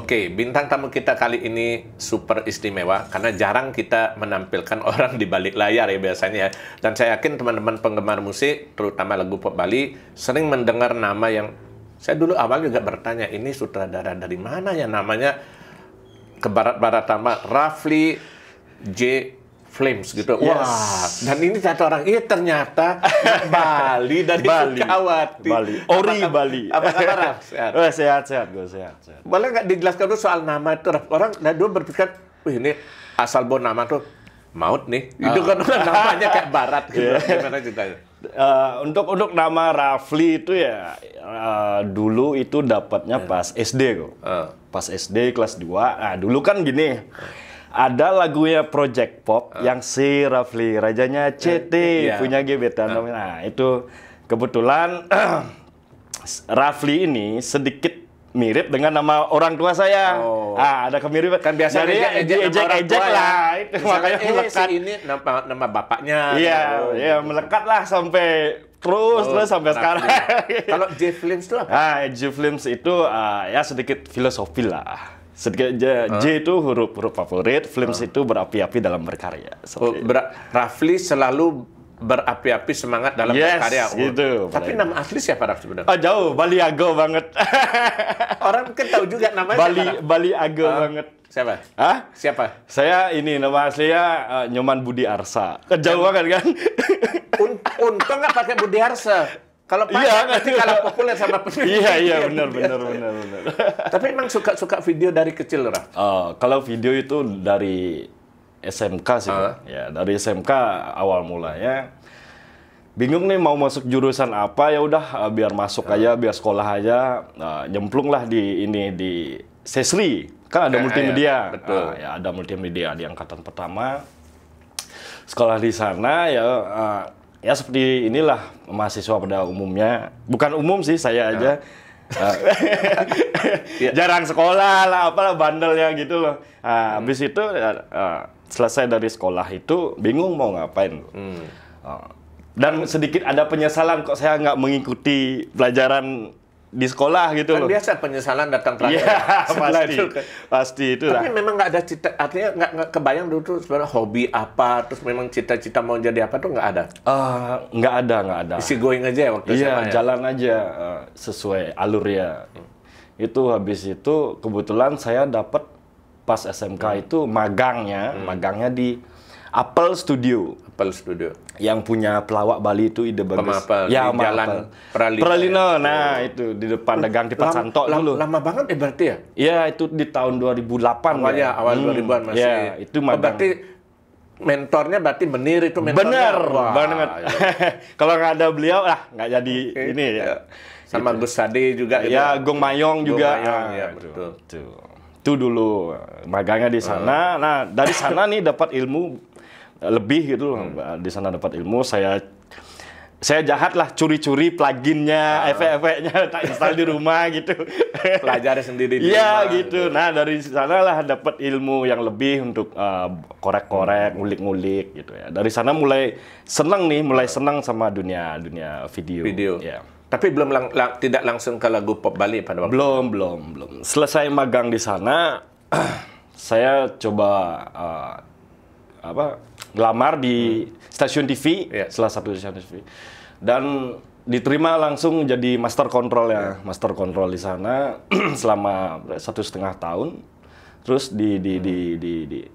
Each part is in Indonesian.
Oke, bintang tamu kita kali ini super istimewa karena jarang kita menampilkan orang di balik layar ya biasanya. Dan saya yakin teman-teman penggemar musik, terutama lagu pop Bali, sering mendengar nama yang saya dulu awal juga bertanya, ini sutradara dari mana ya namanya? Ke barat-baratan, Rafli J. Flames gitu. Yes. Wah, dan ini satu orang, iya ternyata Bali dari Sukawati. Bali. Ori Bali. Apa kabar, Raf? Sehat? Sehat, gue sehat. Boleh nggak dijelaskan dulu soal nama itu, Raf? Orang dulu berpikir, wih ini asal bawa nama tuh maut nih. Itu kan namanya kayak barat gitu. Gimana ceritanya? Untuk nama Rafli itu ya dulu itu dapatnya pas SD kok. Pas SD kelas 2. Nah, dulu kan gini. Ada lagunya Project Pop yang si Rafli, rajanya CT, punya gebetan. Nah, itu kebetulan Rafli ini sedikit mirip dengan nama orang tua saya. Ada kemiripan. Kan biasa ejek lah. Itu makanya melekat. Ini nama bapaknya. Iya, melekat lah sampai terus sampai sekarang. Kalau J Flames itu apa? J Flames itu ya sedikit filosofi lah. Sedikit J itu huruf favorit, Flames itu berapi-api dalam berkarya. Rafli selalu berapi-api semangat dalam berkarya. Gitu. Tapi nama asli siapa, Raf, sebenarnya? Jauh, Bali Ago banget. Orang mungkin tahu juga namanya Bali Ago banget. Siapa? Siapa? Saya ini nama aslinya Nyoman Budi Arsa. Jauh banget kan? Untung nggak pakai Budi Arsa. Kalau nanti kalah populer sama penyanyi. Iya, benar. Tapi emang suka video dari kecil, Raf? Kalau video itu dari SMK sih. Ya, dari SMK awal mulanya. Bingung nih mau masuk jurusan apa, ya udah biar masuk aja, biar sekolah aja. Nyemplung lah di Sesri. Kan ada multimedia. Betul. Ya, ada multimedia di angkatan pertama. Sekolah di sana ya seperti inilah mahasiswa pada umumnya. Bukan umum sih, saya aja. Jarang sekolah lah, apalah bandelnya gitu loh. Habis itu selesai dari sekolah itu bingung mau ngapain. Dan sedikit ada penyesalan kok saya nggak mengikuti pelajaran di sekolah gitu loh. Biasa penyesalan datang terakhir. Iya, pasti itu. Tapi memang nggak ada cita, artinya nggak kebayang dulu tuh sebenarnya hobi apa, terus memang cita-cita mau jadi apa tuh nggak ada. Nggak ada. Isi going aja ya waktu SMA. Iya, jalan aja sesuai alur ya. Itu habis itu kebetulan saya dapat pas SMK itu magangnya di Apple Studio. Yang punya pelawak Bali itu ide bagus. Ya, di Jalan Pralino. Nah, itu di depan dagang Kipat Santo dulu. Lama banget berarti ya? Iya, itu di tahun 2008. Awal 2000-an masih. Ya, itu magang. Berarti mentornya berarti Menir itu mentornya. Bener banget. Kalau nggak ada beliau nggak jadi ini ya. Sama Gus Sade juga. Ya, Gong Mayong juga. Ya, betul. Itu dulu magangnya di sana. Nah, dari sana nih dapat ilmu lebih gitu loh. Di sana dapat ilmu, saya jahat lah, curi-curi pluginnya, efek-efeknya tak install di rumah gitu. Pelajari sendiri di rumah. Iya gitu. gitu. Nah, dari sana lah dapat ilmu yang lebih untuk korek-korek, ngulik-ngulik gitu ya. Dari sana mulai senang sama dunia video. Ya. Tapi tidak langsung ke lagu pop Bali pada waktu belum. Selesai magang di sana, saya coba ngelamar di stasiun TV, salah satu stasiun TV, dan diterima langsung jadi master control ya, master control di sana selama 1,5 tahun, terus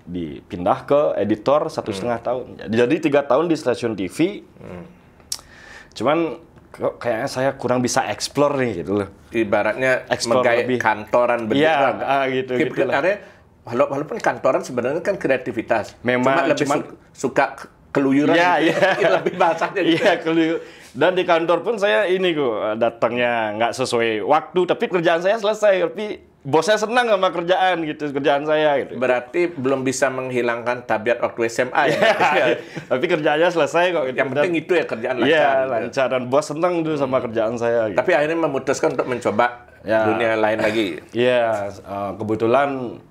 dipindah ke editor 1,5 tahun, jadi 3 tahun di stasiun TV, cuman kayaknya saya kurang bisa explore nih gitu loh. Ibaratnya menggait kantoran beneran. Iya, gitu lah. Walaupun kantoran sebenarnya kan kreativitas. Memang cuma suka keluyuran. Iya. Lebih bahasanya gitu. Iya, keluyuran. Dan di kantor pun saya ini kok datangnya nggak sesuai waktu, tapi kerjaan saya selesai. Tapi bosnya senang sama kerjaan saya gitu. Berarti belum bisa menghilangkan tabiat waktu SMA ya. Tapi kerjaannya selesai kok gitu. Yang penting itu ya kerjaan lancar. Iya, lancar, dan bos senang tuh sama kerjaan saya gitu. Tapi akhirnya memutuskan untuk mencoba dunia lain lagi. Iya, kebetulan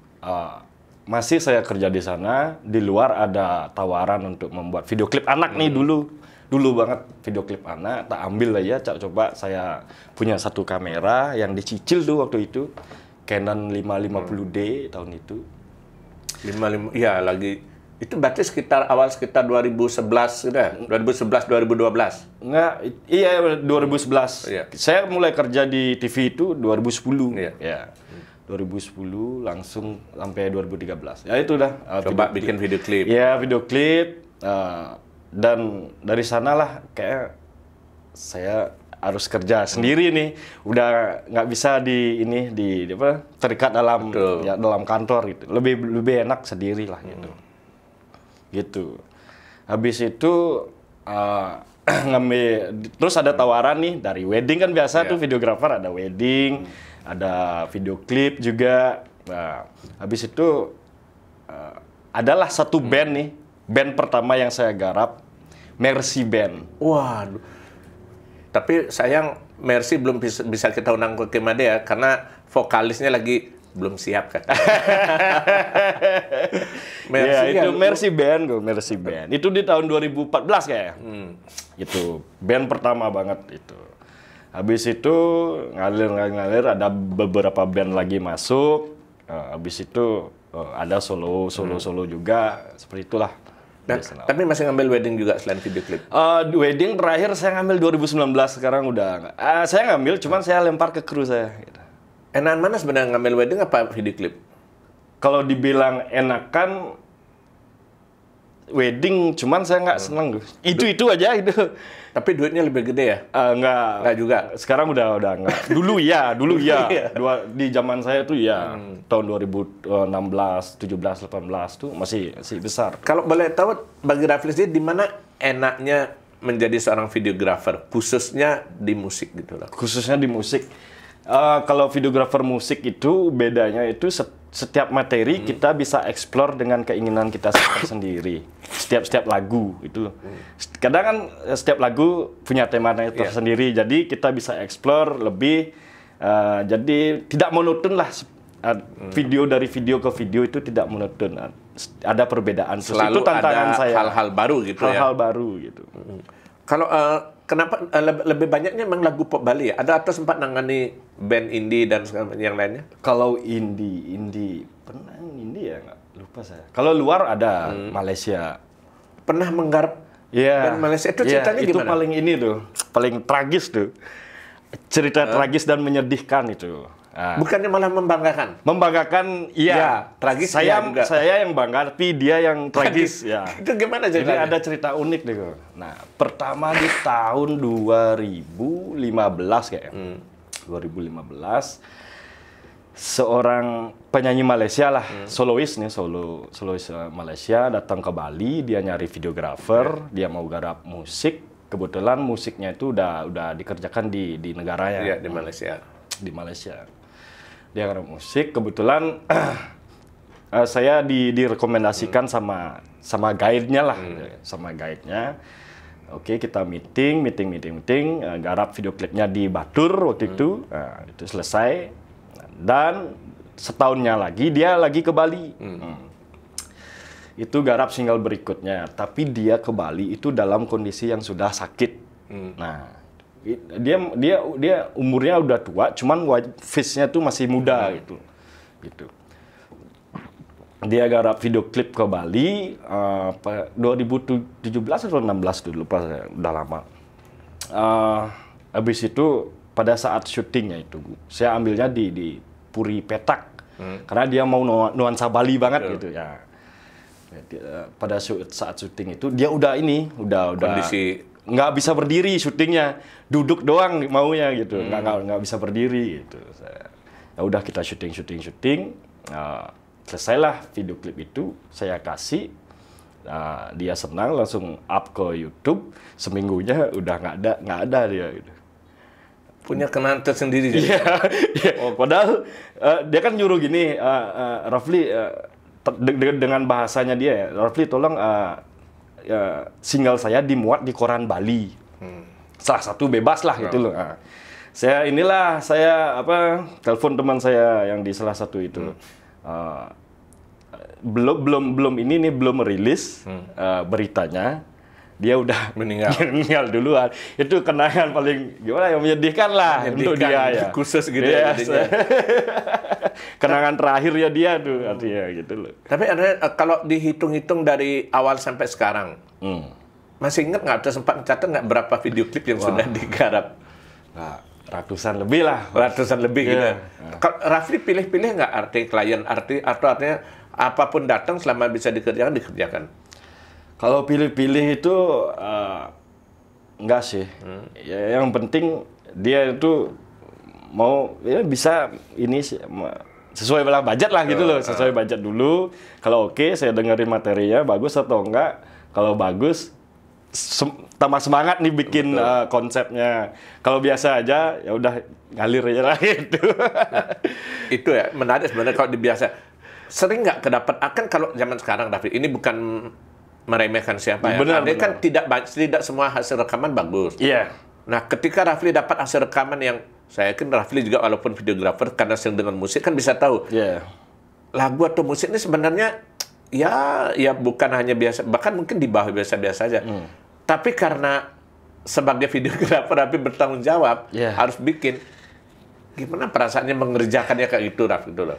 masih saya kerja di sana. Di luar ada tawaran untuk membuat video klip anak nih dulu banget, video klip anak. Tak ambil aja, coba saya punya satu kamera yang dicicil tuh waktu itu. Canon 550D tahun itu. 55, ya lagi. Itu berarti sekitar 2011 gitu ya? 2011 2012. Enggak, iya 2011. Iya. Saya mulai kerja di TV itu 2010. Iya. Ya. 2010 langsung sampai 2013. Ya itu dah. Coba bikin video klip. Ya, video klip. Dan dari sanalah kayak saya harus kerja sendiri nih. Udah nggak bisa di apa terikat dalam ya, dalam kantor gitu. Lebih enak sendiri lah gitu. Gitu. Habis itu ngambil, terus ada tawaran nih dari wedding kan biasa tuh videografer, ada wedding, ada video klip juga. Nah, habis itu adalah satu band nih, band pertama yang saya garap, Mercy Band. Waduh. Tapi sayang Mercy belum bisa kita undang ke Kemade ya, karena vokalisnya lagi belum siap kan. Ya, itu Mercy Band, Mercy Band. Itu di tahun 2014 kayaknya. Itu band pertama banget itu. Habis itu ngalir ada beberapa band lagi masuk. Habis itu ada solo juga, seperti itulah. Tapi masih ngambil wedding juga selain video klip? Wedding terakhir saya ngambil 2019, sekarang udah saya ngambil, cuman saya lempar ke kru saya. Gitu. Enakan mana sebenarnya ngambil wedding apa video klip? Kalau dibilang enakan wedding, cuman saya nggak seneng. Itu aja itu. Tapi duitnya lebih gede ya? Nggak juga. Sekarang udah nggak. Dulu ya. Di zaman saya tuh ya, tahun 2016, 17, 18 tuh masih besar. Kalau boleh tahu, bagi Rafli sendiri, di mana enaknya menjadi seorang videografer, khususnya di musik gitu loh? Khususnya di musik. Kalau videografer musik itu bedanya itu setiap materi kita bisa explore dengan keinginan kita sendiri. Setiap lagu itu. Kadang kan setiap lagu punya temanya tersendiri, jadi kita bisa explore lebih. Jadi tidak monoton lah. Video dari video ke video itu tidak monoton. Ada perbedaan. Selalu itu tantangan ada saya. Hal-hal baru gitu ya. Hal-hal baru gitu. Kalau kenapa lebih banyaknya memang lagu pop Bali ya? Atau sempat nangani band indie dan yang lainnya? Kalau indie pernah indie ya, nggak lupa saya. Kalau luar ada Malaysia. Pernah menggarap band Malaysia, itu ceritanya itu gimana? Paling ini tuh, paling tragis tuh. Cerita tragis dan menyedihkan itu. Bukannya malah membanggakan? Membanggakan, iya. Tragis juga. Saya yang bangga, tapi dia yang tragis. Ya. Itu gimana ceritanya? Jadi ada cerita unik deh. Nah, pertama di tahun 2015 kayaknya. 2015, seorang penyanyi Malaysia lah, solois Malaysia datang ke Bali. Dia nyari videografer, dia mau garap musik. Kebetulan musiknya itu udah dikerjakan di negaranya. Iya, di Malaysia. Di Malaysia. Dia garap musik, kebetulan saya direkomendasikan sama guide-nya lah, sama guide-nya. Oke, kita meeting, garap video klipnya di Batur waktu itu. Nah, itu selesai. Dan setahunnya lagi dia lagi ke Bali. Itu garap single berikutnya, tapi dia ke Bali itu dalam kondisi yang sudah sakit. Nah, dia umurnya udah tua, cuman face-nya tuh masih muda gitu. Dia garap video klip ke Bali 2017 atau 2016 tuh, lupa saya, udah lama. Habis itu pada saat syutingnya itu, saya ambilnya di Puri Petak, karena dia mau nuansa Bali banget gitu ya. Pada saat syuting itu dia udah kondisi nggak bisa berdiri, syutingnya duduk doang maunya gitu, nggak bisa berdiri gitu. Ya udah, kita syuting. Selesailah video klip itu, saya kasih, dia senang, langsung up ke YouTube. Seminggunya udah nggak ada dia gitu. Punya kenangan tersendiri. Padahal dia kan nyuruh gini, Rafli, dengan bahasanya dia, Rafli tolong single saya dimuat di koran Bali. Salah satu bebas lah gitu loh. Saya telepon teman saya yang di salah satu itu. belum rilis beritanya. dia udah meninggal duluan. Itu kenangan paling gimana yang menyedihkan lah untuk dia ya. Khusus gitu ya. Jadinya. Kenangan terakhir ya dia tuh artinya gitu loh. Tapi kalau dihitung-hitung dari awal sampai sekarang, masih ingat nggak? Atau sempat mencatat nggak berapa video klip yang sudah digarap? Nah, ratusan lebih lah. Ratusan lebih gitu. Kalau Rafli pilih-pilih nggak klien atau artinya apapun datang selama bisa dikerjakan? Kalau pilih-pilih itu enggak sih. Ya, yang penting dia itu mau ya bisa ini sesuai budget lah gitu loh, sesuai budget dulu. Kalau oke, saya dengerin materinya bagus atau enggak. Kalau bagus tambah semangat nih bikin konsepnya. Kalau biasa aja ya udah ngalir aja lah gitu. Itu ya menarik sebenarnya kalau dibiasa. Sering nggak kedapat akan kalau zaman sekarang Rafli ini bukan meremehkan siapa ya. Benar. Kan tidak semua hasil rekaman bagus. Iya. Nah, ketika Rafli dapat hasil rekaman yang saya yakin Rafli juga walaupun videografer karena sering dengan musik kan bisa tahu. Iya. Lagu atau musik ini sebenarnya ya bukan hanya biasa, bahkan mungkin di bawah biasa-biasa saja. Tapi karena sebagai videografer Rafli bertanggung jawab harus bikin. Gimana perasaannya mengerjakannya kayak gitu Rafli dulu?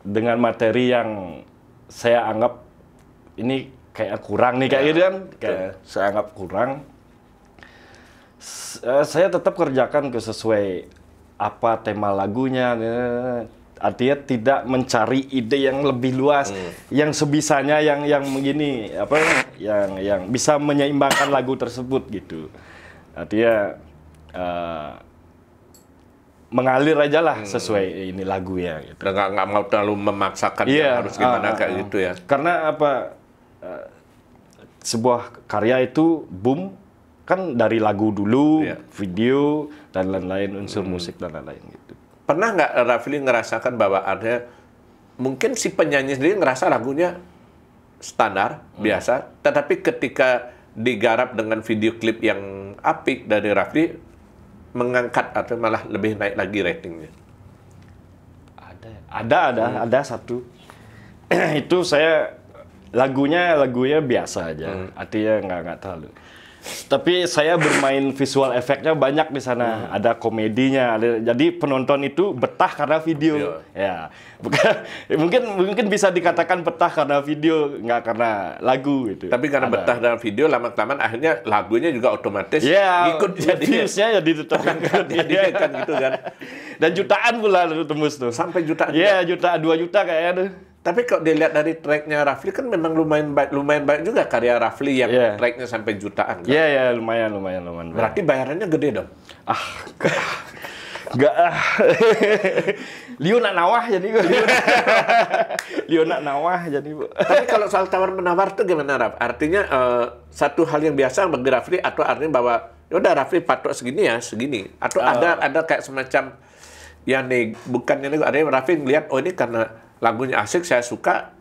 Dengan materi yang saya anggap ini kayak kurang nih kayak gitu kan, kayak saya anggap kurang. Saya tetap kerjakan sesuai apa tema lagunya. Artinya tidak mencari ide yang lebih luas, yang sebisanya yang begini apa yang bisa menyeimbangkan lagu tersebut gitu. Artinya mengalir aja lah sesuai ini lagunya gitu. Nggak mau terlalu memaksakan harus gimana kayak gitu ya. Karena apa sebuah karya itu boom kan dari lagu dulu, video dan lain-lain, unsur musik dan lain-lain gitu. Pernah nggak Rafli ngerasakan bahwa ada mungkin si penyanyi sendiri ngerasa lagunya standar biasa, tetapi ketika digarap dengan video klip yang apik dari Rafli mengangkat atau malah lebih naik lagi ratingnya? Ada satu. Itu saya lagunya biasa aja, artinya nggak terlalu. Tapi saya bermain visual efeknya banyak di sana, ada komedinya, jadi penonton itu betah karena video. Ya, mungkin bisa dikatakan betah karena video, nggak karena lagu gitu. Tapi karena betah dalam video, lama-kelamaan akhirnya lagunya juga otomatis ikut views-nya jadi tetap jadinya kan gitu kan. Dan jutaan pula tembus tuh. Sampai jutaan. Iya, jutaan 2 juta kayaknya tuh. Tapi kalau dilihat dari tracknya Rafli kan memang lumayan baik juga karya Rafli yang tracknya sampai jutaan. Iya, lumayan. Berarti bayarannya gede dong? Enggak. Liu nak nawah jadi gue. Liu nak nawah jadi bu. Tapi kalau soal tawar-menawar tuh gimana Raf? Artinya satu hal yang biasa bagi Rafli atau artinya bahwa yaudah Rafli patok segini ya, segini. Atau ada kayak semacam ya nih, bukannya nih, ada yang Rafli ngeliat, oh ini karena lagunya asik, saya suka,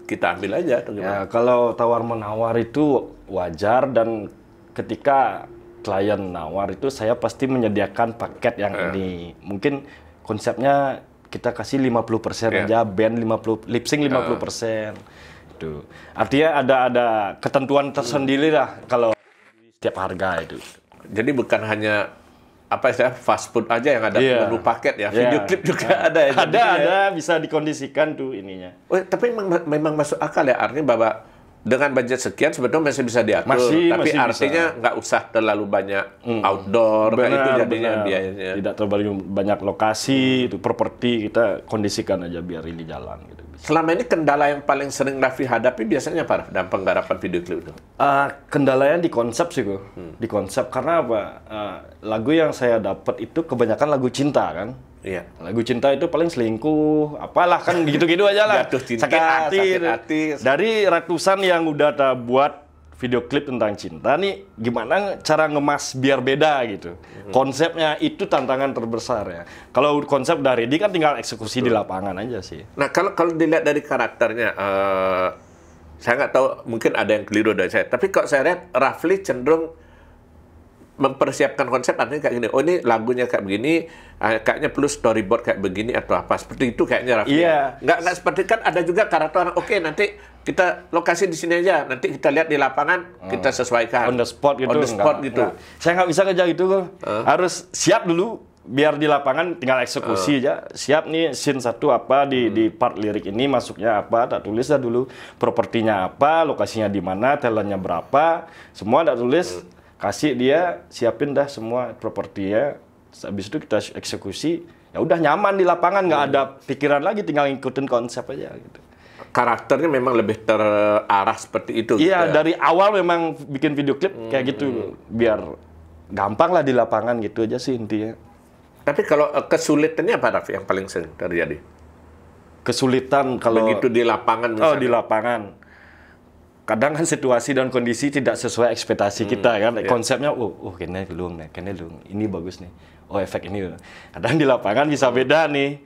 kita ambil aja atau gimana? Ya, kalau tawar-menawar itu wajar dan ketika klien nawar itu saya pasti menyediakan paket yang ini. Mungkin konsepnya kita kasih 50% aja, band 50, lip sync 50%. Itu. Artinya ada ketentuan tersendiri lah kalau setiap harga itu. Jadi bukan hanya fast food aja yang ada menu paket ya, video klip juga ada ya. Ada bisa dikondisikan tuh ininya. Oh, tapi memang masuk akal ya, artinya bahwa dengan budget sekian sebetulnya masih bisa diatur, tapi artinya nggak usah terlalu banyak outdoor, kayak itu jadinya biayanya. Tidak terlalu banyak lokasi, itu properti kita kondisikan aja biar ini jalan gitu. Selama ini kendala yang paling sering Rafli hadapi biasanya apa dalam penggarapan video klip itu? Kendalanya di konsep sih kok, di konsep karena apa? Lagu yang saya dapat itu kebanyakan lagu cinta kan. Iya. Lagu cinta itu paling selingkuh, apalah kan gitu-gitu aja lah. Jatuh cinta, sakit hati. Dari ratusan yang udah buat video klip tentang cinta nih, gimana cara ngemas biar beda gitu. Konsepnya itu tantangan terbesar ya. Kalau konsep dari dia kan tinggal eksekusi di lapangan aja sih. Nah kalau dilihat dari karakternya, saya nggak tahu, mungkin ada yang keliru dari saya. Tapi kalau saya lihat Rafli cenderung mempersiapkan konsep artinya kayak gini. Oh ini lagunya kayak begini, kayaknya perlu storyboard kayak begini atau apa. Seperti itu kayaknya Raffi. Iya. Nggak seperti kan ada juga karakter orang. Oke nanti kita lokasi di sini aja. Nanti kita lihat di lapangan, kita sesuaikan. On the spot gitu. On the spot gitu. Saya nggak bisa kerja gitu kok. Harus siap dulu. Biar di lapangan tinggal eksekusi aja. Siap nih scene satu apa di part lirik ini masuknya apa, tak tulis dah dulu. Propertinya apa, lokasinya di mana, talentnya berapa, semua tak tulis. Kasih dia, siapin dah semua propertinya. Habis itu kita eksekusi. Ya udah nyaman di lapangan, nggak ada pikiran lagi, tinggal ngikutin konsep aja gitu. Karakternya memang lebih terarah seperti itu. Iya, gitu ya? dari awal memang bikin video klip kayak gitu. Biar gampang lah di lapangan gitu aja sih intinya. Tapi kalau kesulitannya apa Raffi yang paling sering terjadi? Kesulitan kalau begitu di lapangan misalnya. Oh, di lapangan. Kadang kan situasi dan kondisi tidak sesuai ekspektasi kita kan. Iya. Konsepnya kayaknya lung, ini bagus nih. Oh, efek ini. Kadang di lapangan bisa beda nih.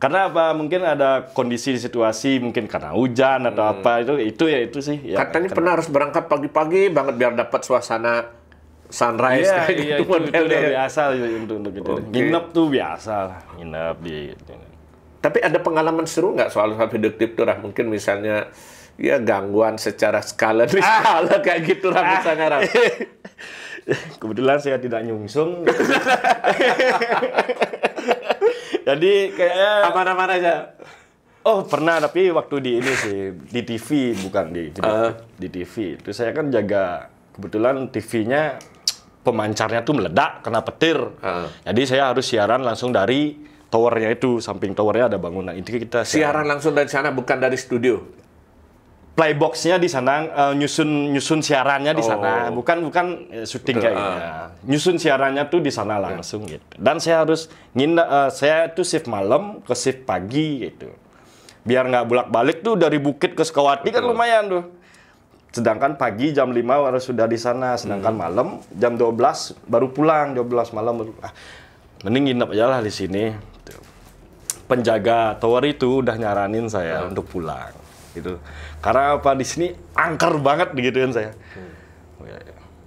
Karena apa? Mungkin ada kondisi situasi, mungkin karena hujan atau apa itu sih. Ya, katanya pernah harus berangkat pagi-pagi banget biar dapat suasana sunrise kayak gitu itu udah biasa untuk itu. Okay. Nginep tuh biasa lah, nginep di. Tapi ada pengalaman seru nggak soal video klip tuh, Rah? Mungkin misalnya ya gangguan secara skala kayak gitu lah misalnya, Rah. Kebetulan saya tidak nyungsung. Jadi kayaknya aman-aman aja. Oh, pernah, tapi waktu di ini sih, di TV, bukan di TV. Itu saya kan jaga, kebetulan TV-nya pemancarnya tuh meledak kena petir. Jadi saya harus siaran langsung dari towernya itu, samping towernya ada bangunan. Itu kita siaran langsung dari sana, bukan dari studio. Playbox-nya di sana, nyusun siarannya di sana, bukan syuting kayak gitu. Nyusun siarannya tuh di sana langsung gitu. Dan saya harus saya tuh shift malam ke shift pagi gitu. Biar nggak bolak-balik tuh dari Bukit ke Sukawati kan lumayan tuh. Sedangkan pagi jam 5 harus sudah di sana, sedangkan malam jam 12 baru pulang, 12 malam baru. Mending nginep aja lah di sini. Penjaga tower itu udah nyaranin saya untuk pulang gitu. Karena apa, di sini angker banget digituin saya.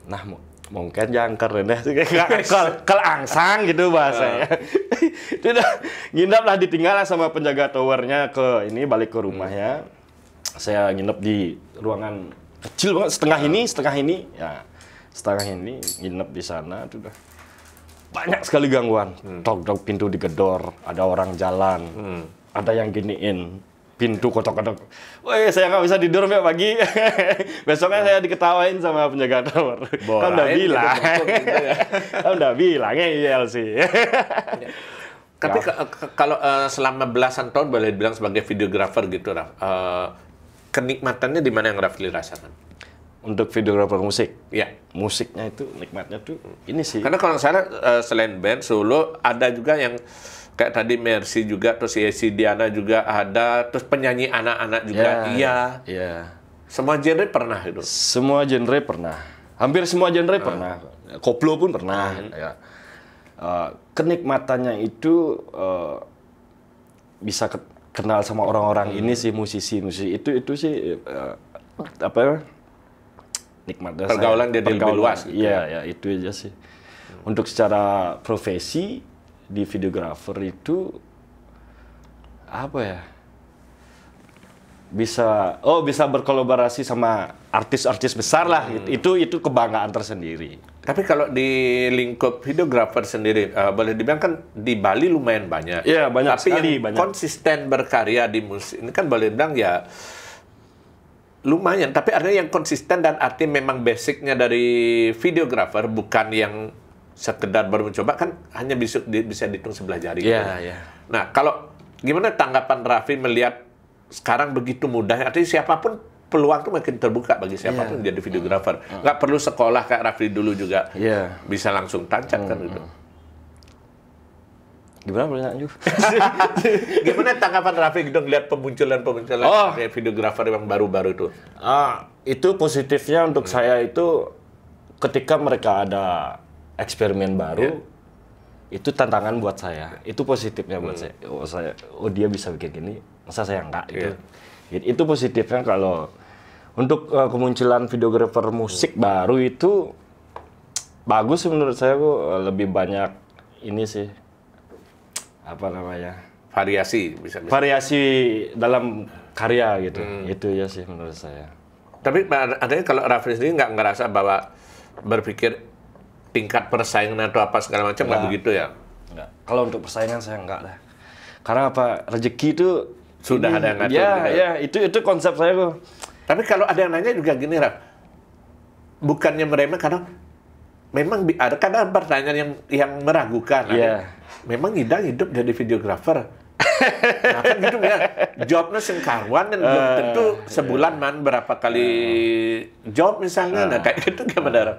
Nah, mungkin jangker deh, kalau angsang gitu bahasanya. Itu udah nginep lah, ditinggal lah sama penjaga towernya ke ini, balik ke rumahnya. Saya nginep di ruangan kecil banget, setengah ini, ya setengah ini nginep di sana. Itu udah banyak sekali gangguan. Tok-tok pintu digedor, ada orang jalan, ada yang giniin. Pintu kotok-kotok. Woi, saya nggak bisa tidur sampai pagi. Besoknya saya diketawain sama penjaga tower. Kan udah bilang. Kan udah bilang ya sih. Tapi kalau selama belasan tahun boleh dibilang sebagai videografer gitu, Raf, kenikmatannya di mana yang Rafli rasakan? Untuk videografer musik? Ya. Musiknya itu, nikmatnya tuh ini sih. Karena kalau saya selain band, solo, ada juga yang kayak tadi Mercy juga, terus si Diana juga ada, terus penyanyi anak-anak juga, iya. Semua genre pernah itu? Semua genre pernah. Hampir semua genre pernah. Koplo pun pernah. Ya. Kenikmatannya itu bisa kenal sama orang-orang ini sih, musisi itu sih apa ya? Nikmatnya pergaulan dia lebih luas. Gitu. Iya, ya itu aja sih. Untuk secara profesi di videografer itu apa ya, bisa berkolaborasi sama artis-artis besar lah. Itu kebanggaan tersendiri. Tapi kalau di lingkup videografer sendiri, boleh dibilang kan di Bali lumayan banyak. Iya, banyak tapi sekali, yang konsisten berkarya di musik ini kan boleh dibilang ya lumayan. Tapi artinya yang konsisten dan artinya memang basicnya dari videografer, bukan yang sekedar baru mencoba, kan hanya bisa dihitung sebelah jari. Iya. Nah, kalau gimana tanggapan Raffi melihat sekarang begitu mudah, artinya siapapun peluang tuh makin terbuka bagi siapapun jadi videografer. Nggak perlu sekolah kayak Raffi dulu juga. Bisa langsung tancap kan gitu. Gimana pertanyaan? Gimana tanggapan Raffi gitu ngeliat pemunculan videografer yang baru-baru itu? Itu positifnya untuk saya itu ketika mereka ada eksperimen baru, itu tantangan buat saya. Itu positifnya buat saya. Dia bisa bikin gini, masa saya enggak gitu. Itu positifnya kalau untuk kemunculan videografer musik baru itu bagus menurut saya kok, lebih banyak ini sih, apa namanya, Variasi bisa. variasi dalam karya gitu. Itu ya sih menurut saya. Tapi artinya kalau Rafli sendiri nggak ngerasa bahwa berpikir tingkat persaingan atau apa segala macam nggak begitu ya? Enggak. Kalau untuk persaingan saya enggak lah. Karena apa? Rezeki itu Sudah ada yang ngatur ya, gitu. ya, itu konsep saya kok. Tapi kalau ada yang nanya juga gini, Raf, bukannya meremeh karena memang ada kadang pertanyaan yang meragukan. Iya. Memang Idang hidup jadi videografer. Nah, kan gitu ya. Jobnya sengkarwan dan belum tentu sebulan man berapa kali job misalnya. Nah, kayak gitu gimana, Raf?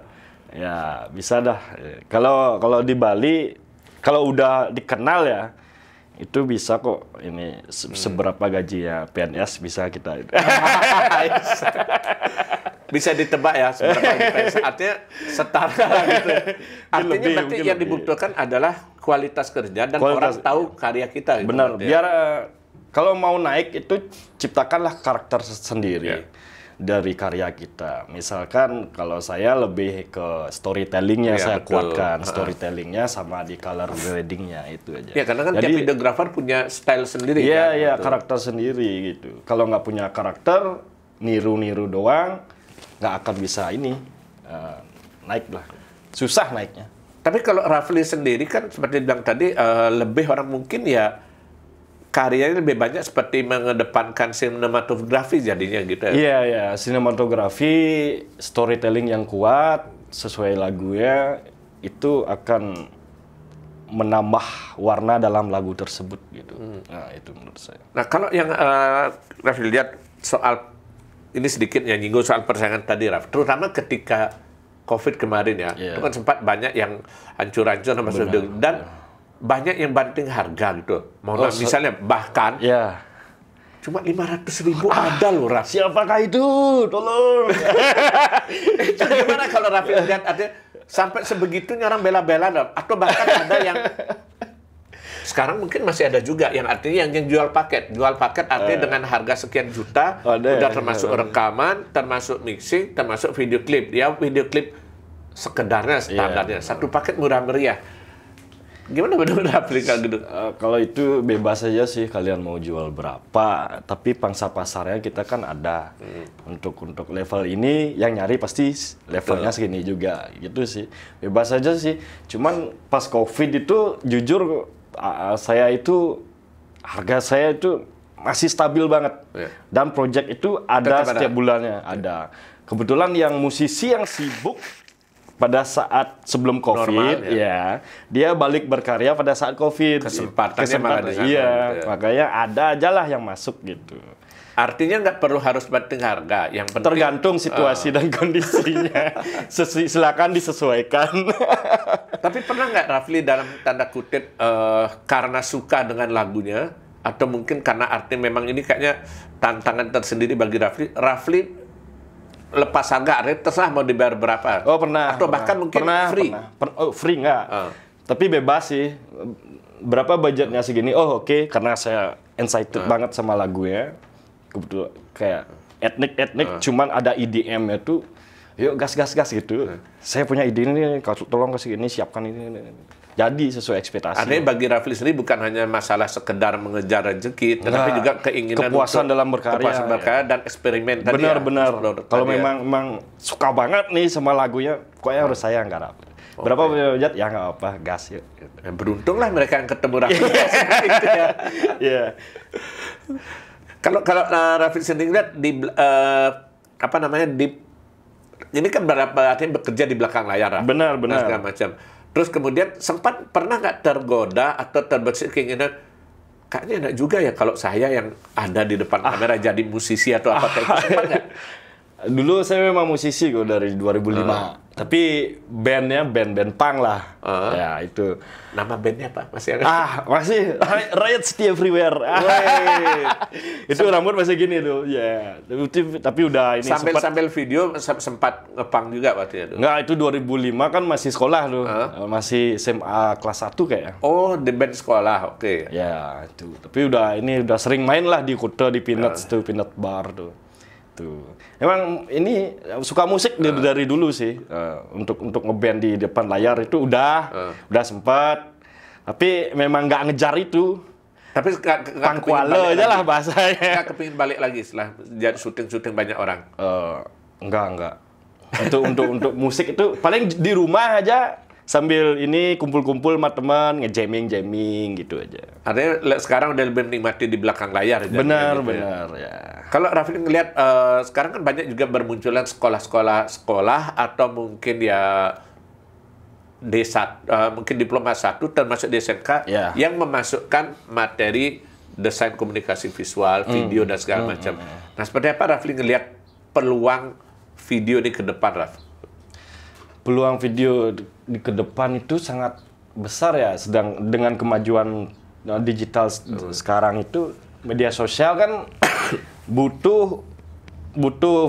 Ya, bisa dah. Kalau di Bali, kalau udah dikenal ya, itu bisa kok ini seberapa gaji ya PNS bisa kita. Bisa ditebak ya seberapa gaji. Artinya setara gitu. Artinya berarti yang dibutuhkan adalah kualitas kerja dan orang tahu karya kita. Gitu. Benar. Biar kalau mau naik itu ciptakanlah karakter sendiri. Dari karya kita. Misalkan kalau saya lebih ke storytellingnya saya kuatkan. Storytellingnya sama di color gradingnya itu aja. Ya, karena kan tiap videografer punya style sendiri. Iya, kan, iya, gitu. karakter sendiri gitu. Kalau nggak punya karakter, niru-niru doang, nggak akan bisa ini naik lah. Susah naiknya. Tapi kalau Rafli sendiri kan seperti bilang tadi, lebih orang mungkin ya karyanya lebih banyak seperti mengedepankan sinematografi jadinya gitu ya. Iya, ya, sinematografi, storytelling yang kuat sesuai lagunya itu akan menambah warna dalam lagu tersebut gitu. Nah, itu menurut saya. Nah, kalau yang Rafli lihat soal ini sedikit yang nyinggung soal persaingan tadi, Raf, terutama ketika COVID kemarin ya, itu kan sempat banyak yang hancur-hancur sama video dan banyak yang banting harga gitu. Misalnya bahkan cuma 500.000 ada loh, Raf. Siapakah itu? Tolong. Itu gimana kalau Raffi lihat ada sampai sebegitunya orang bela-bela atau bahkan ada yang sekarang mungkin masih ada juga yang artinya yang jual paket. Jual paket artinya dengan harga sekian juta udah termasuk rekaman, termasuk mixing, termasuk video klip. Ya video klip sekedarnya standarnya. Satu paket murah meriah. Gimana benar-benar aplikasi gitu? Kalau itu bebas saja sih kalian mau jual berapa, tapi pangsa pasarnya kita kan ada. Untuk level ini yang nyari pasti levelnya segini juga gitu sih. Bebas saja sih. Cuman pas COVID itu jujur saya itu harga saya itu masih stabil banget. Dan project itu ada setiap bulannya, ada. Kebetulan yang musisi yang sibuk pada saat sebelum COVID, normal, dia balik berkarya pada saat COVID. Kesempatannya iya, makanya ada aja lah yang masuk gitu. Artinya nggak perlu harus banting harga, yang penting tergantung situasi dan kondisinya. Silakan disesuaikan. Tapi pernah nggak Rafli dalam tanda kutip karena suka dengan lagunya atau mungkin karena arti memang ini kayaknya tantangan tersendiri bagi Rafli lepas harga, terserah mau dibayar berapa. Oh pernah. Atau bahkan mungkin free. Free nggak. Tapi bebas sih. Berapa budgetnya segini? Oh oke. Karena saya excited banget sama lagunya. Kebetulan kayak etnik. Cuman ada EDM-nya tuh. Yuk gas gitu. Saya punya ide ini. Tolong kasih ini. Siapkan ini. Jadi sesuai ekspektasi. Artinya bagi Rafli sendiri bukan hanya masalah sekedar mengejar rezeki, tetapi juga keinginan kepuasan dalam berkarya, dan eksperimen tadi. Benar. Kalau memang suka banget nih sama lagunya, pokoknya harus saya garap. Berapa budget? Ya nggak apa, gas yuk. Ya, beruntunglah mereka yang ketemu Rafli. Iya. Kalau Rafli sendiri lihat di ini kan artinya bekerja di belakang layar. Benar. Segala macam. Terus kemudian pernah nggak tergoda atau terbesit keinginan kayaknya enak juga ya kalau saya yang ada di depan kamera jadi musisi atau apa kayak itu, sempat nggak? Dulu saya memang musisi kok dari 2005. Tapi bandnya band punk lah. Ya itu. Nama bandnya apa? Masih ada? Masih. Riot City Everywhere. Itu rambut masih gini tuh. Ya. Tapi udah ini sambil video sempat ngepunk juga waktu itu. Enggak, itu 2005 kan masih sekolah tuh. Masih SMA kelas 1 kayaknya. Oh, di band sekolah. Oke. Ya, itu. Tapi udah sering main lah di Kuta, di Peanuts tuh, Peanut Bar tuh. Gitu. Emang ini suka musik dari dulu sih. Untuk ngeband di depan layar itu udah sempat. Tapi memang nggak ngejar itu. Tapi Pangkuale aja lah bahasanya. Nggak kepingin balik lagi setelah syuting banyak orang. Enggak. Untuk musik itu paling di rumah aja sambil ini kumpul-kumpul sama teman, nge-jamming gitu aja. Artinya sekarang udah lebih menikmati di belakang layar. Benar ya. Kalau Rafli ngelihat sekarang kan banyak juga bermunculan sekolah atau mungkin ya mungkin diploma 1 termasuk di SMK yang memasukkan materi desain komunikasi visual, video dan segala macam. Nah, seperti apa Rafli ngelihat peluang video ini ke depan, Raf? Peluang video di ke depan itu sangat besar ya, sedang dengan kemajuan digital sekarang itu media sosial kan butuh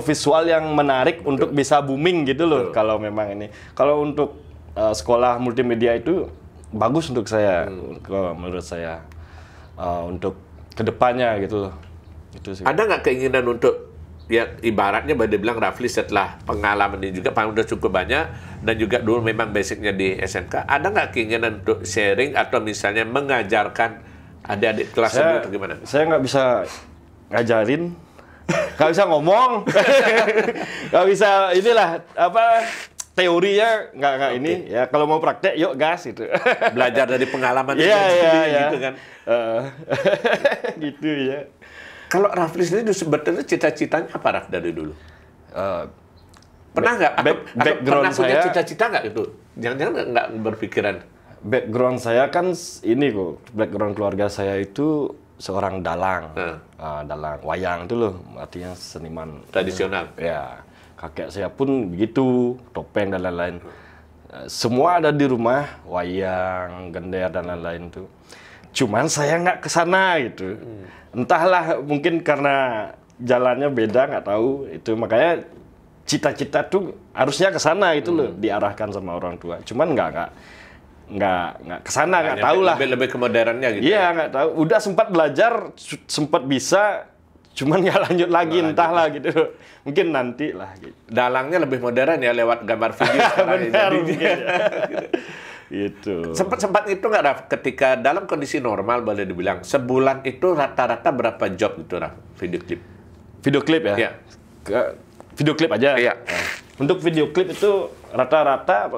visual yang menarik untuk bisa booming gitu loh. Kalau memang ini, kalau untuk sekolah multimedia itu bagus untuk saya, menurut saya untuk kedepannya gitu loh. Itu sih. Ada nggak keinginan untuk ya ibaratnya boleh bilang Rafli setelah pengalaman ini juga udah cukup banyak dan juga dulu memang basicnya di SMK, ada nggak keinginan untuk sharing atau misalnya mengajarkan adik-adik kelas itu atau gimana? Saya nggak bisa ngajarin, nggak bisa ngomong, nggak bisa inilah apa teorinya nggak ini ya, kalau mau praktek yuk gas gitu. Belajar dari pengalaman gitu kan. Gitu ya. Kalau Rafli sendiri sebetulnya cita-citanya apa, Raf, dari dulu? Pernah nggak? Pernah punya cita-cita nggak itu? Jangan-jangan nggak berpikiran? Background saya kan ini kok, background keluarga saya itu seorang dalang. Dalang wayang itu loh, artinya seniman tradisional. Ya, kakek saya pun begitu, topeng dan lain-lain. Semua ada di rumah, wayang, gender dan lain-lain itu. Cuman saya nggak kesana gitu. Entahlah, mungkin karena jalannya beda, nggak tahu itu, makanya cita-cita tuh harusnya kesana itu loh, diarahkan sama orang tua. Cuman nggak kesana, nggak tahu lah. Lebih ke modernnya gitu. Iya, nggak tahu. Udah sempat belajar, sempat bisa, cuman nggak lanjut lagi, entahlah gitu. Mungkin nanti lah. Gitu. Dalangnya lebih modern ya lewat gambar video. Benar, mungkin ya. Gitu. Sempat itu nggak, Raf, ketika dalam kondisi normal boleh dibilang sebulan itu rata-rata berapa job gitu, Raf, video klip? Video klip ya? Iya. Video klip aja? Iya. Untuk video klip itu rata-rata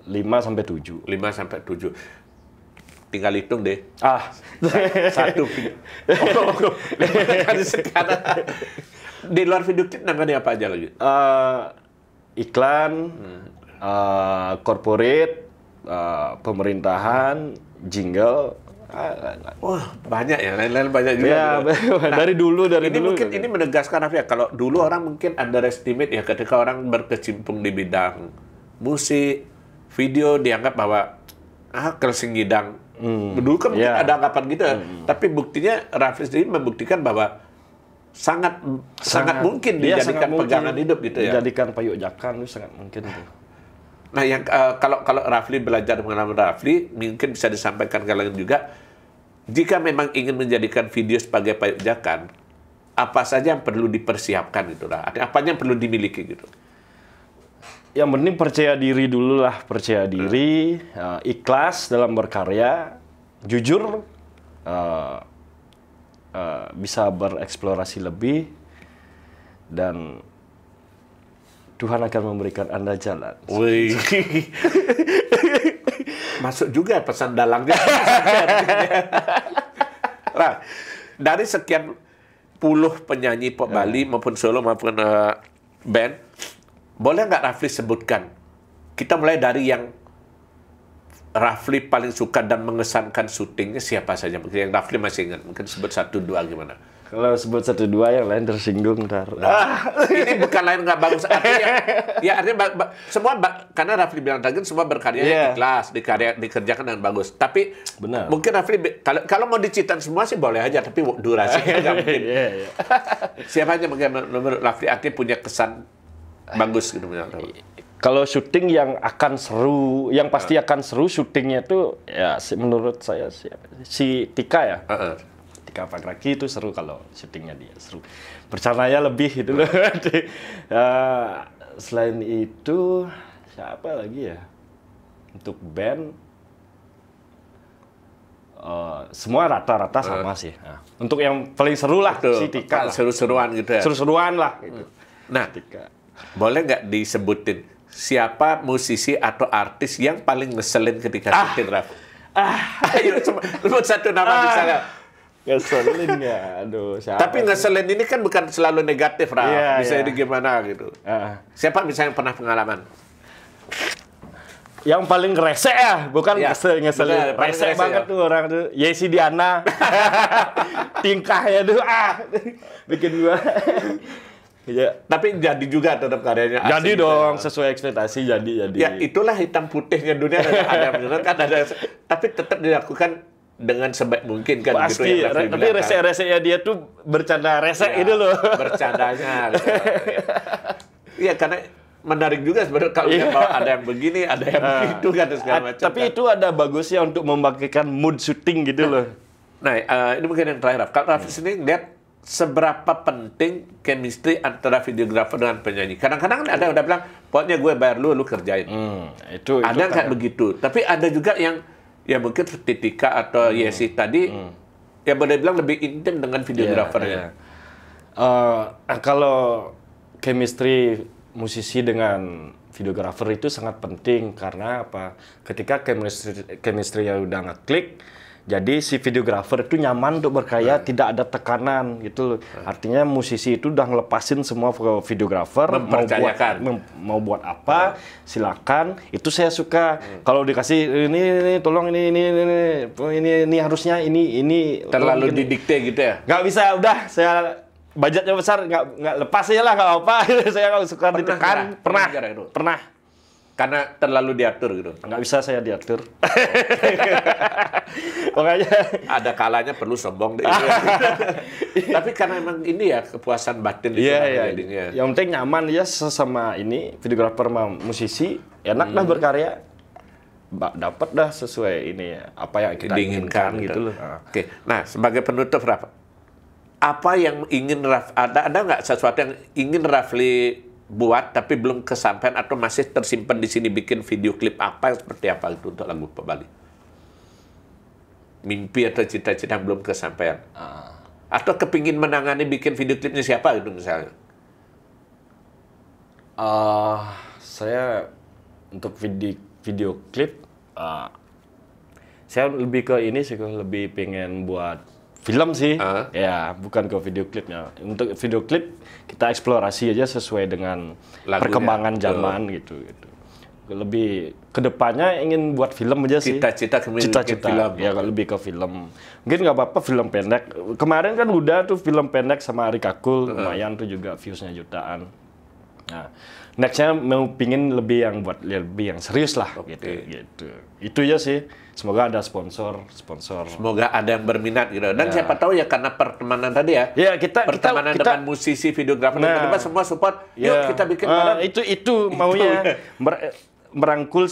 5-7. 5-7. Tinggal hitung deh. Satu video. Sekarang di luar video klip nangani apa aja lagi? Iklan, corporate, pemerintahan, jingle. Wah, banyak ya, lain-lain banyak juga. Ya, dari dulu. Mungkin ini menegaskan apa ya, kalau dulu orang mungkin underestimate ya ketika orang berkecimpung di bidang musik, video, dianggap bahwa kersing ngidang. Dulu kan mungkin ada anggapan gitu, tapi buktinya Rafli sendiri membuktikan bahwa sangat mungkin dijadikan pegangan hidup gitu ya. Dijadikan payujakan itu sangat mungkin tuh. Nah, yang kalau Rafli belajar pengalaman Rafli, mungkin bisa disampaikan ke kalian juga, jika memang ingin menjadikan video sebagai payujakan, apa saja yang perlu dipersiapkan gitu lah. Apa yang perlu dimiliki gitu. Yang penting percaya diri dulu lah, percaya diri, ikhlas dalam berkarya, jujur, bisa bereksplorasi lebih, dan Tuhan akan memberikan Anda jalan. Wih. Masuk juga pesan dalangnya. Nah, dari sekian puluh penyanyi pop Bali maupun solo maupun band, boleh nggak Rafli sebutkan? Kita mulai dari yang Rafli paling suka dan mengesankan syutingnya siapa saja? Mungkin yang Rafli masih ingat, mungkin sebut 1-2 gimana? Kalau sebut 1-2 yang lain tersinggung ntar. Ini bukan lain nggak bagus, artinya semua karena Rafli bilang tadi semua berkarya ikhlas, dikerjakan dengan bagus. Tapi benar, mungkin Rafli kalau mau diciptakan semua sih boleh aja, tapi durasinya nggak mungkin. Siapa aja mungkin menurut Rafli artinya punya kesan bagus gitu menurut Rafli? Kalau syuting yang akan seru, yang pasti akan seru syutingnya itu ya menurut saya si Tika ya. Tika Pagraki itu seru kalau syutingnya dia, seru. Bercananya lebih gitu loh. Selain itu, siapa lagi ya? Untuk band, semua rata-rata sama sih. Nah, untuk yang paling seru lah, si Tika lah. Seru-seruan gitu ya? Seru-seruan lah. Gitu. Nah, Tika. boleh nggak disebutin siapa musisi atau artis yang paling ngeselin ketika syuting, Raf? Ayo, sebut satu nama misalnya. Ngeselin nggak? Aduh, siapa? Tapi ngeselin ini kan bukan selalu negatif, Raf. Iya, bisa iya. jadi gimana gitu. Siapa misalnya yang pernah pengalaman? Yang paling rese ya, bukan Ya, ngeselin. bener, paling Rese rese banget ya. tuh orang tuh. Yesi Diana. Tingkahnya tuh, bikin gua. Ya. Tapi jadi juga tetap karyanya asik Jadi gitu dong, ya. sesuai ekspektasi jadi. Ya itulah hitam putihnya dunia, ada bener kan ada, tapi tetap dilakukan dengan sebaik mungkin kan. Pasti, gitu yang Raffi tapi bilang kan. rese-resenya dia tuh bercanda rese Ya, itu loh. bercandanya gitu. Iya, karena menarik juga sebenarnya kalau dia bawa ada yang begini, ada yang begitu kan segala macam. Tapi kan. itu ada bagusnya untuk membangkitkan mood syuting gitu loh. Nah, ini mungkin yang terakhir, Raf. Kalau Raffi sendiri lihat seberapa penting chemistry antara videografer dengan penyanyi. Kadang-kadang kan ada yang udah bilang, pokoknya gue bayar lu kerjain. Itu Ada yang kayak begitu. Tapi ada juga yang ya mungkin seperti Tika atau Yesi tadi, ya boleh bilang lebih intim dengan videografernya. Kalau chemistry musisi dengan videografer itu sangat penting karena apa? Ketika chemistry yang udah ngeklik, jadi si videografer itu nyaman untuk berkarya, tidak ada tekanan gitu loh. Artinya musisi itu udah ngelepasin semua ke videografer, mau buat apa, silakan. Itu saya suka. Kalau dikasih ini tolong ini harusnya ini Terlalu didikte gitu ya? nggak bisa, udah saya budgetnya besar, nggak lepas aja lah, nggak apa. Saya nggak suka ditekan. Pernah. Karena terlalu diatur gitu. Nggak bisa saya diatur. Makanya ada kalanya perlu sombong deh. Tapi karena emang ini ya kepuasan batin itu jadinya. Yang penting nyaman ya sesama ini videografer sama musisi, enak dah berkarya. Dapat dah sesuai ini apa yang kita inginkan gitu loh. Oke. Nah, sebagai penutup, Raf, apa yang ingin ada nggak sesuatu yang ingin Rafli buat tapi belum kesampaian atau masih tersimpan di sini, bikin video klip apa seperti apa itu untuk lagu Pop Bali? Mimpi atau cita-cita yang belum kesampaian. Atau kepingin menangani bikin video klipnya siapa gitu misalnya? Saya untuk video klip saya lebih ke ini sih, lebih pengen buat film sih, ya bukan ke video klipnya. Untuk video klip kita eksplorasi aja sesuai dengan lagunya, perkembangan zaman gitu. Lebih kedepannya ingin buat film aja sih. Cita-cita film. Ya lebih ke film. Mungkin nggak apa-apa film pendek. Kemarin kan udah tuh film pendek sama Ari Kakul, lumayan tuh juga viewsnya jutaan. Nah, nextnya mau pingin lebih yang serius lah gitu. Itu ya sih. Semoga ada sponsor. Semoga ada yang berminat gitu. Dan siapa tahu ya karena pertemanan tadi ya. Ya pertemanan dengan musisi, videografer, tiba-tiba semua support. Yuk kita bikin bareng. Itu maunya merangkul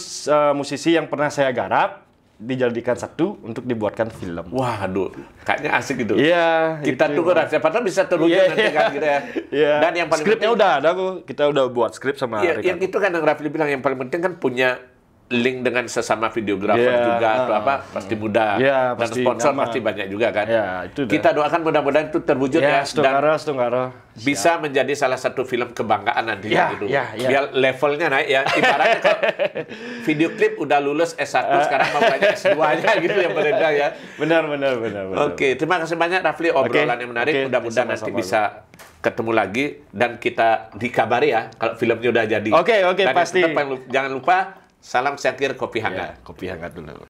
musisi yang pernah saya garap, dijadikan satu untuk dibuatkan film. Waduh, kayaknya asik gitu. Iya. Kita tunggu, siapa tahu bisa terwujud nanti kan gitu ya. Dan yang paling skripnya penting, udah ada kok. Kita udah buat skrip sama yang itu kan yang Rafli bilang yang paling penting kan punya link dengan sesama videografer juga atau apa pasti mudah. Dan sponsor pasti banyak juga kan. Kita doakan mudah-mudahan itu terwujud ya. Setungara. Bisa menjadi salah satu film kebanggaan nantinya gitu. Biar levelnya naik ya. Ibaratnya kalau video klip udah lulus S1 sekarang mau banyak S2-nya gitu yang beredar ya. Benar. Oke, terima kasih banyak Rafli, obrolan yang menarik. Mudah-mudahan nanti bisa ketemu lagi dan kita dikabari ya kalau filmnya udah jadi. Oke, pasti. Jangan lupa salam Syakir kopi hangat. Kopi hangat dulu.